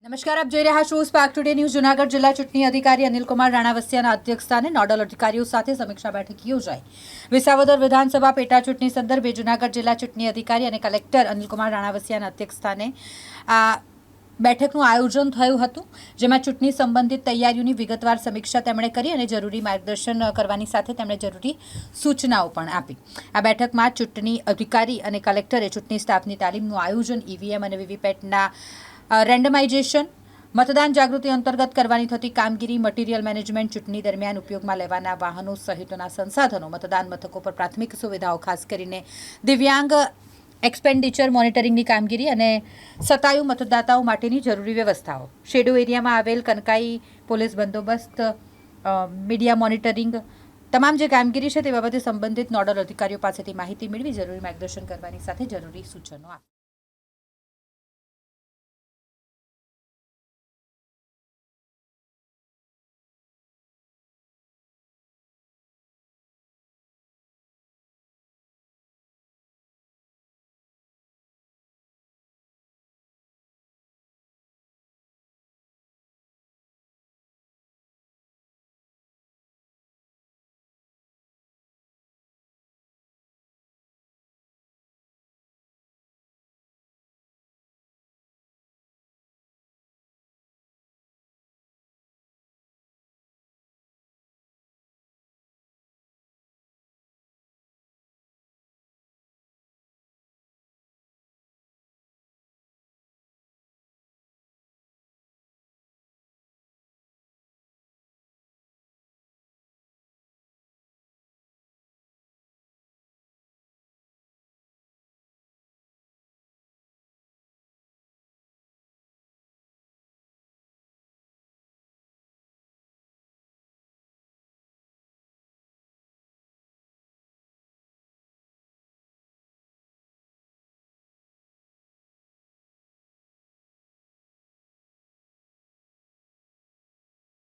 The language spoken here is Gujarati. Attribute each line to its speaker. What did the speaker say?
Speaker 1: નમસ્કાર, આપ જોઈ રહ્યા છો સ્પાર્ક ટુડે ન્યૂઝ. જૂનાગઢ જિલ્લા ચૂંટણી અધિકારી અનિલકુમાર રાણાવસિયાના અધ્યક્ષસ્થાને નોડલ અધિકારીઓ સાથે સમીક્ષા બેઠક યોજાઈ. વિસાવદર વિધાનસભા પેટા ચૂંટણી સંદર્ભે જૂનાગઢ જિલ્લા ચૂંટણી અધિકારી અને કલેક્ટર અનિલકુમાર રાણાવસિયાના અધ્યક્ષસ્થાને આ બેઠકનું આયોજન થયું હતું, જેમાં ચૂંટણી સંબંધિત તૈયારીઓની વિગતવાર સમીક્ષા તેમણે કરી અને જરૂરી માર્ગદર્શન કરવાની સાથે તેમણે જરૂરી સૂચનાઓ પણ આપી. આ બેઠકમાં ચૂંટણી અધિકારી અને કલેક્ટરે ચૂંટણી સ્ટાફની તાલીમનું આયોજન, ઈવીએમ અને વીવીપેટના રેન્ડમાઇઝેશન, મતદાન જાગૃતિ અંતર્ગત કરવાની થતી કામગીરી, મટીરિયલ મેનેજમેન્ટ, ચૂંટણી દરમિયાન ઉપયોગમાં લેવાના વાહનો સહિતના સંસાધનો, મતદાન મથકો પર પ્રાથમિક સુવિધાઓ, ખાસ કરીને દિવ્યાંગ એક્સપેન્ડિચર મોનિટરિંગની કામગીરી અને સતાયુ મતદાતાઓ માટેની જરૂરી વ્યવસ્થાઓ, શેડો એરિયામાં આવેલ કનકાઈ પોલીસ બંદોબસ્ત, મીડિયા મોનિટરિંગ, તમામ જે કામગીરી છે તે બાબતે સંબંધિત નોડલ અધિકારીઓ પાસેથી માહિતી મેળવી જરૂરી માર્ગદર્શન કરવાની સાથે જરૂરી સૂચનો આપી.